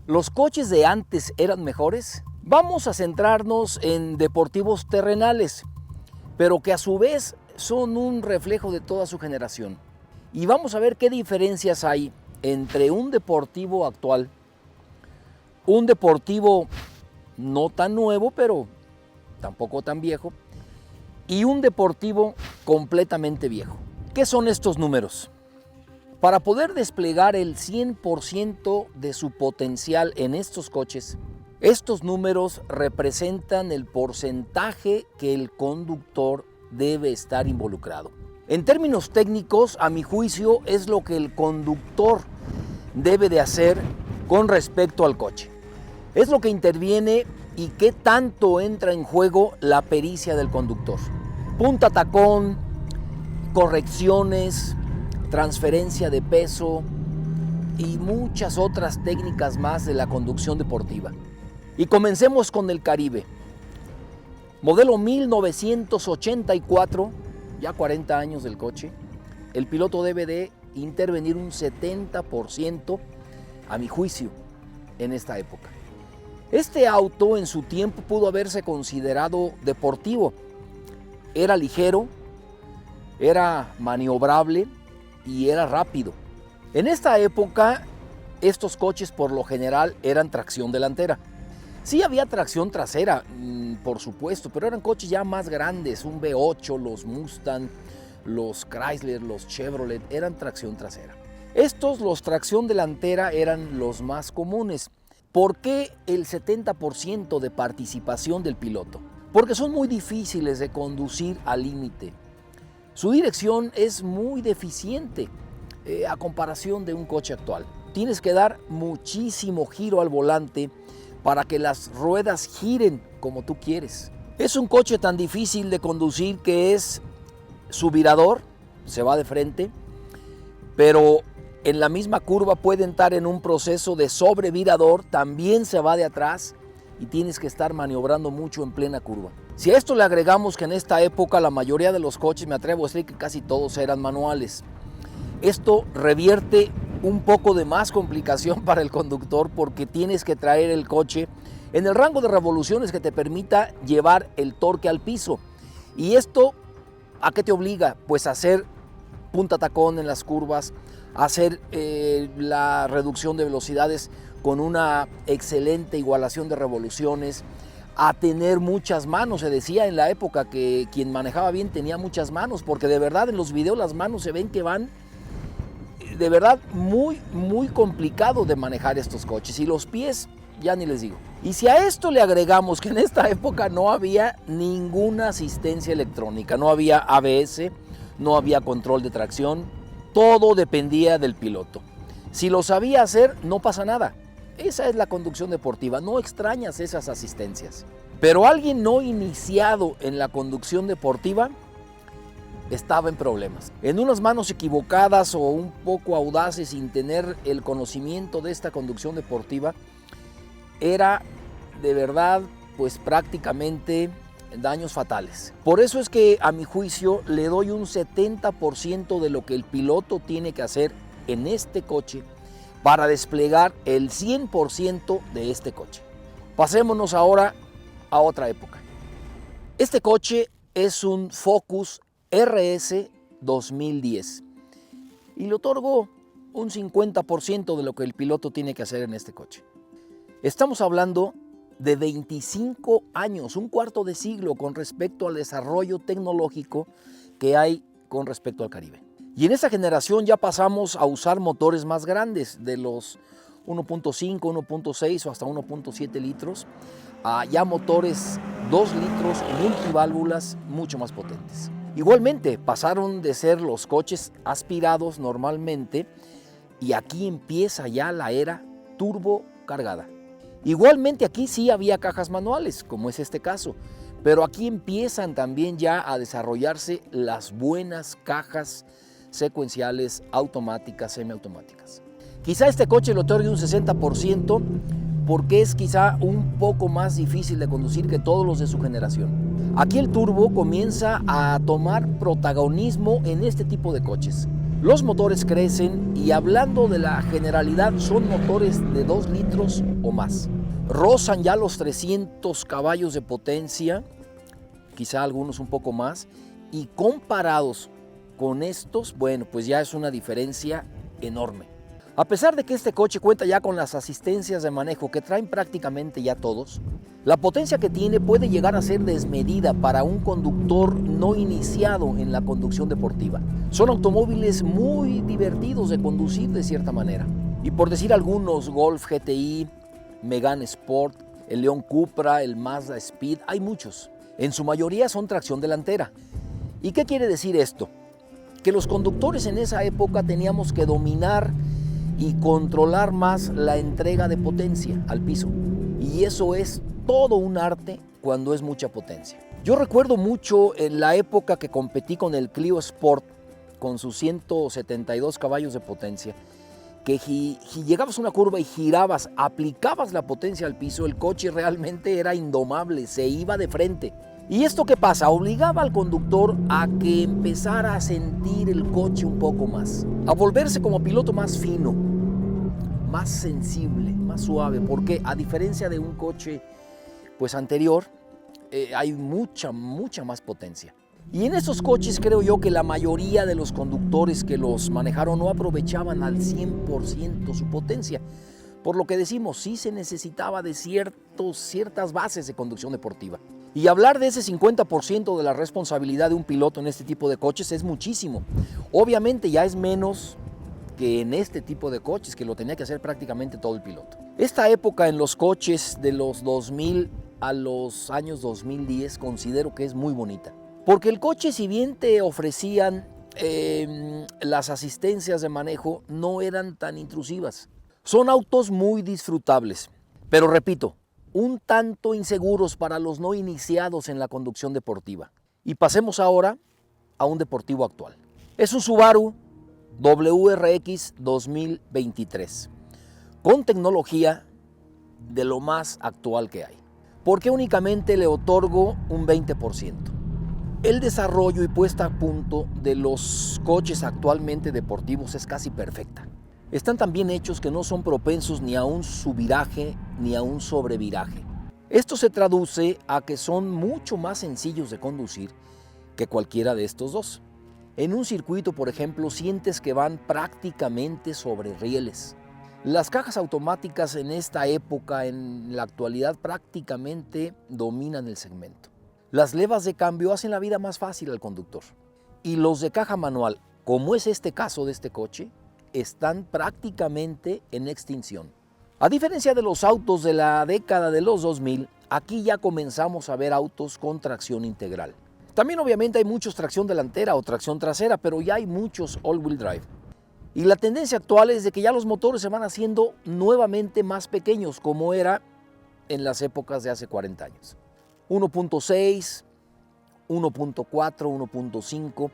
¿Los coches de antes eran mejores? Vamos a centrarnos en deportivos terrenales, pero que a su vez son un reflejo de toda su generación. Y vamos a ver qué diferencias hay entre un deportivo actual, un deportivo no tan nuevo, pero tampoco tan viejo, y un deportivo completamente viejo. ¿Qué son estos números? Para poder desplegar el 100% de su potencial en estos coches, estos números representan el porcentaje que el conductor debe estar involucrado. En términos técnicos, a mi juicio, es lo que el conductor debe de hacer con respecto al coche. Es lo que interviene y qué tanto entra en juego la pericia del conductor. Punta tacón, correcciones, transferencia de peso y muchas otras técnicas más de la conducción deportiva. Y comencemos con el Caribe. Modelo 1984, ya 40 años del coche. El piloto debe de intervenir un 70%, a mi juicio, en esta época. Este auto en su tiempo pudo haberse considerado deportivo. Era ligero, era maniobrable y era rápido. En esta época, estos coches por lo general eran tracción delantera. Sí había tracción trasera, por supuesto, pero eran coches ya más grandes, un V8, los Mustang, los Chrysler, los Chevrolet, eran tracción trasera. Estos, los tracción delantera, eran los más comunes. ¿Por qué el 70% de participación del piloto? Porque son muy difíciles de conducir al límite. Su dirección es muy deficiente a comparación de un coche actual. Tienes que dar muchísimo giro al volante para que las ruedas giren como tú quieres. Es un coche tan difícil de conducir que es su virador, se va de frente, pero en la misma curva puede entrar en un proceso de sobrevirador, también se va de atrás y tienes que estar maniobrando mucho en plena curva. Si a esto le agregamos que en esta época la mayoría de los coches, me atrevo a decir que casi todos eran manuales, esto revierte un poco de más complicación para el conductor porque tienes que traer el coche en el rango de revoluciones que te permita llevar el torque al piso. Y esto, ¿a qué te obliga? Pues a hacer punta tacón en las curvas, a hacer la reducción de velocidades con una excelente igualación de revoluciones, a tener muchas manos. Se decía en la época que quien manejaba bien tenía muchas manos, porque de verdad en los videos las manos se ven que van de verdad muy complicado de manejar estos coches, y los pies ya ni les digo. Y si a esto le agregamos que en esta época no había ninguna asistencia electrónica, no había ABS, no había control de tracción, todo dependía del piloto. Si lo sabía hacer, no pasa nada. Esa es la conducción deportiva, no extrañas esas asistencias. Pero alguien no iniciado en la conducción deportiva estaba en problemas. En unas manos equivocadas o un poco audaces, sin tener el conocimiento de esta conducción deportiva, era de verdad pues prácticamente daños fatales. Por eso es que a mi juicio le doy un 70% de lo que el piloto tiene que hacer en este coche para desplegar el 100% de este coche. Pasémonos ahora a otra época. Este coche es un Focus RS 2010 y le otorgo un 50% de lo que el piloto tiene que hacer en este coche. Estamos hablando de 25 años, un cuarto de siglo con respecto al desarrollo tecnológico que hay con respecto al Caribe. Y en esta generación ya pasamos a usar motores más grandes, de los 1.5, 1.6 o hasta 1.7 litros, a ya motores 2 litros multiválvulas mucho más potentes. Igualmente pasaron de ser los coches aspirados normalmente y aquí empieza ya la era turbo cargada. Igualmente aquí sí había cajas manuales, como es este caso, pero aquí empiezan también ya a desarrollarse las buenas cajas secuenciales automáticas, semiautomáticas. Quizá este coche le otorgue un 60% porque es quizá un poco más difícil de conducir que todos los de su generación. Aquí el turbo comienza a tomar protagonismo en este tipo de coches. Los motores crecen y hablando de la generalidad son motores de 2 litros o más. Rozan ya los 300 caballos de potencia, quizá algunos un poco más, y comparados con estos, bueno, pues ya es una diferencia enorme. A pesar de que este coche cuenta ya con las asistencias de manejo que traen prácticamente ya todos, la potencia que tiene puede llegar a ser desmedida para un conductor no iniciado en la conducción deportiva. Son automóviles muy divertidos de conducir de cierta manera. Y por decir algunos, Golf GTI, Megane Sport, el León Cupra, el Mazda Speed, hay muchos. En su mayoría son tracción delantera. ¿Y qué quiere decir esto? Que los conductores en esa época teníamos que dominar y controlar más la entrega de potencia al piso. Y eso es todo un arte cuando es mucha potencia. Yo recuerdo mucho en la época que competí con el Clio Sport con sus 172 caballos de potencia, que llegabas a una curva y girabas, aplicabas la potencia al piso, el coche realmente era indomable, se iba de frente. ¿Y esto qué pasa? Obligaba al conductor a que empezara a sentir el coche un poco más, a volverse como piloto más fino, más sensible, más suave, porque a diferencia de un coche pues anterior, hay mucha más potencia. Y en esos coches creo yo que la mayoría de los conductores que los manejaron no aprovechaban al 100% su potencia. Por lo que decimos, sí se necesitaba de ciertas bases de conducción deportiva. Y hablar de ese 50% de la responsabilidad de un piloto en este tipo de coches es muchísimo. Obviamente ya es menos que en este tipo de coches, que lo tenía que hacer prácticamente todo el piloto. Esta época en los coches de los 2000 a los años 2010 considero que es muy bonita. Porque el coche, si bien te ofrecían las asistencias de manejo, no eran tan intrusivas. Son autos muy disfrutables, pero repito, un tanto inseguros para los no iniciados en la conducción deportiva. Y pasemos ahora a un deportivo actual. Es un Subaru WRX 2023, con tecnología de lo más actual que hay. ¿Por qué únicamente le otorgo un 20%? El desarrollo y puesta a punto de los coches actualmente deportivos es casi perfecta. Están tan bien hechos que no son propensos ni a un subviraje ni a un sobreviraje. Esto se traduce a que son mucho más sencillos de conducir que cualquiera de estos dos. En un circuito, por ejemplo, sientes que van prácticamente sobre rieles. Las cajas automáticas en esta época, en la actualidad, prácticamente dominan el segmento. Las levas de cambio hacen la vida más fácil al conductor. Y los de caja manual, como es este caso de este coche, están prácticamente en extinción. A diferencia de los autos de la década de los 2000, aquí ya comenzamos a ver autos con tracción integral. También obviamente hay muchos tracción delantera o tracción trasera, pero ya hay muchos all-wheel drive. Y la tendencia actual es de que ya los motores se van haciendo nuevamente más pequeños, como era en las épocas de hace 40 años. 1.6, 1.4, 1.5.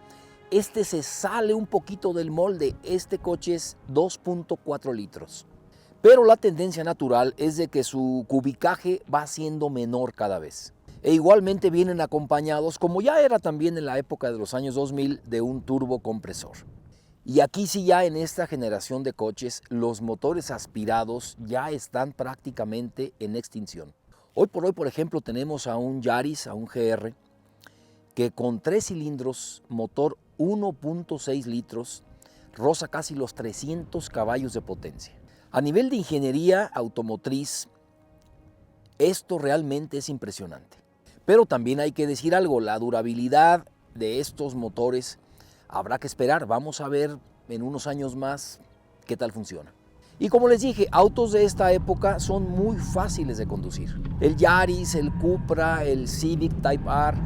Este se sale un poquito del molde, este coche es 2.4 litros. Pero la tendencia natural es de que su cubicaje va siendo menor cada vez. E igualmente vienen acompañados, como ya era también en la época de los años 2000, de un turbocompresor. Y aquí sí ya en esta generación de coches, los motores aspirados ya están prácticamente en extinción. Hoy por hoy, por ejemplo, tenemos a un Yaris, a un GR, que con 3 cilindros, motor 1.6 litros, roza casi los 300 caballos de potencia. A nivel de ingeniería automotriz, esto realmente es impresionante. Pero también hay que decir algo, la durabilidad de estos motores habrá que esperar. Vamos a ver en unos años más qué tal funciona. Y como les dije, autos de esta época son muy fáciles de conducir. El Yaris, el Cupra, el Civic Type R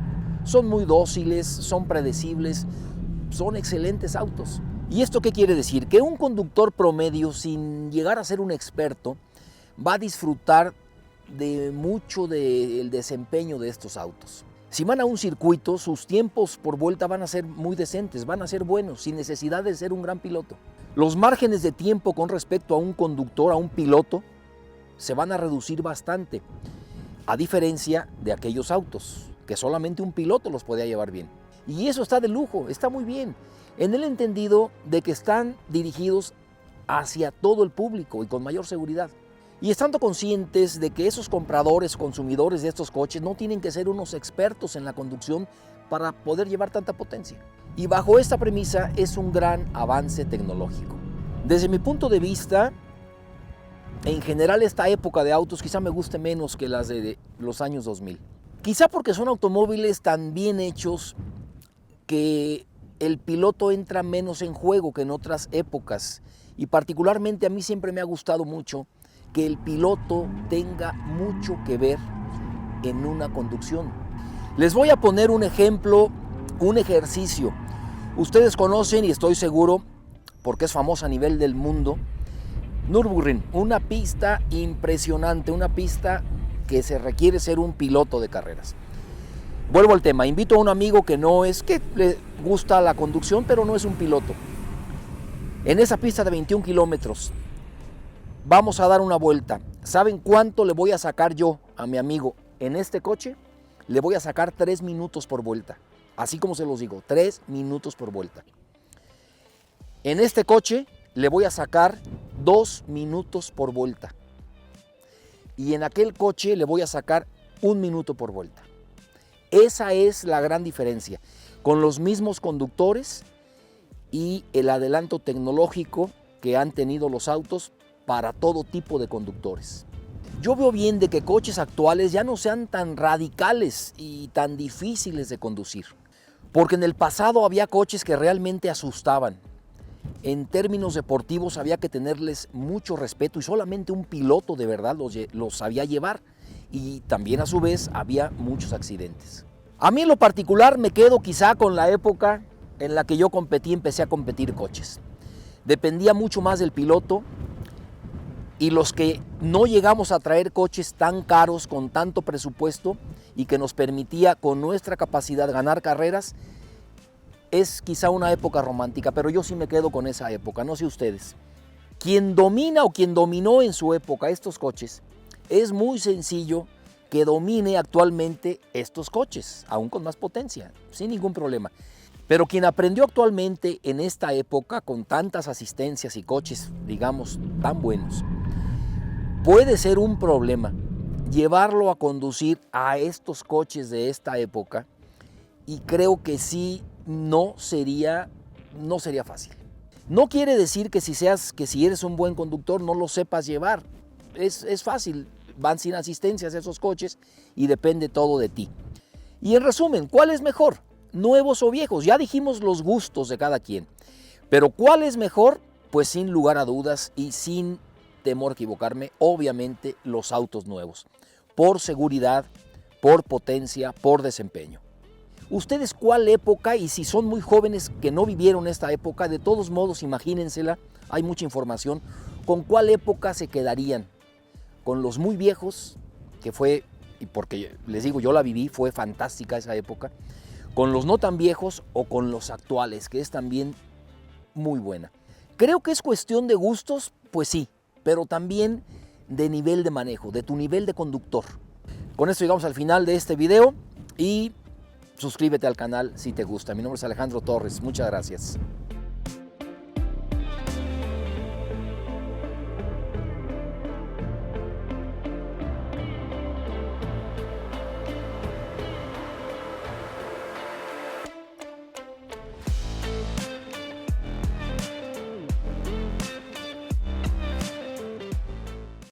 son muy dóciles, son predecibles, son excelentes autos. ¿Y esto qué quiere decir? Que un conductor promedio, sin llegar a ser un experto, va a disfrutar de mucho del desempeño de estos autos. Si van a un circuito, sus tiempos por vuelta van a ser muy decentes, van a ser buenos, sin necesidad de ser un gran piloto. Los márgenes de tiempo con respecto a un conductor, a un piloto, se van a reducir bastante, a diferencia de aquellos autos que solamente un piloto los podía llevar bien. Y eso está de lujo, está muy bien, en el entendido de que están dirigidos hacia todo el público y con mayor seguridad. Y estando conscientes de que esos compradores, consumidores de estos coches no tienen que ser unos expertos en la conducción para poder llevar tanta potencia. Y bajo esta premisa es un gran avance tecnológico. Desde mi punto de vista, en general esta época de autos quizá me guste menos que las de los años 2000. Quizá porque son automóviles tan bien hechos que el piloto entra menos en juego que en otras épocas. Y particularmente a mí siempre me ha gustado mucho que el piloto tenga mucho que ver en una conducción. Les voy a poner un ejemplo, un ejercicio. Ustedes conocen, y estoy seguro, porque es famosa a nivel del mundo, Nürburgring, una pista impresionante, una pista que se requiere ser un piloto de carreras. Vuelvo al tema, invito a un amigo que no es, que le gusta la conducción, pero no es un piloto. En esa pista de 21 kilómetros, vamos a dar una vuelta. ¿Saben cuánto le voy a sacar yo a mi amigo en este coche? Le voy a sacar 3 minutos por vuelta. Así como se los digo, 3 minutos por vuelta. En este coche le voy a sacar 2 minutos por vuelta. Y en aquel coche le voy a sacar 1 minuto por vuelta. Esa es la gran diferencia. Con los mismos conductores y el adelanto tecnológico que han tenido los autos para todo tipo de conductores. Yo veo bien de que coches actuales ya no sean tan radicales y tan difíciles de conducir, porque en el pasado había coches que realmente asustaban. En términos deportivos había que tenerles mucho respeto y solamente un piloto de verdad los sabía llevar, y también a su vez había muchos accidentes. A mí en lo particular me quedo quizá con la época en la que yo empecé a competir coches. Dependía mucho más del piloto. Y los que no llegamos a traer coches tan caros, con tanto presupuesto y que nos permitía con nuestra capacidad ganar carreras, es quizá una época romántica, pero yo sí me quedo con esa época, no sé ustedes. Quien domina o quien dominó en su época estos coches, es muy sencillo que domine actualmente estos coches, aún con más potencia, sin ningún problema. Pero quien aprendió actualmente en esta época, con tantas asistencias y coches, digamos, tan buenos, puede ser un problema llevarlo a conducir a estos coches de esta época, y creo que sí no sería fácil. No quiere decir que si eres un buen conductor no lo sepas llevar. Es fácil, van sin asistencias esos coches y depende todo de ti. Y en resumen, ¿cuál es mejor? ¿Nuevos o viejos? Ya dijimos los gustos de cada quien. Pero ¿cuál es mejor? Pues sin lugar a dudas y sin temor a equivocarme, obviamente los autos nuevos. Por seguridad, por potencia, por desempeño. ¿Ustedes cuál época? Y si son muy jóvenes que no vivieron esta época, de todos modos imagínensela, hay mucha información. ¿Con cuál época se quedarían? ¿Con los muy viejos? Que fue, y porque les digo, yo la viví, fue fantástica esa época. ¿Con los no tan viejos o con los actuales, que es también muy buena? Creo que es cuestión de gustos, pues sí, pero también de nivel de manejo, de tu nivel de conductor. Con esto llegamos al final de este video y suscríbete al canal si te gusta. Mi nombre es Alejandro Torres, muchas gracias.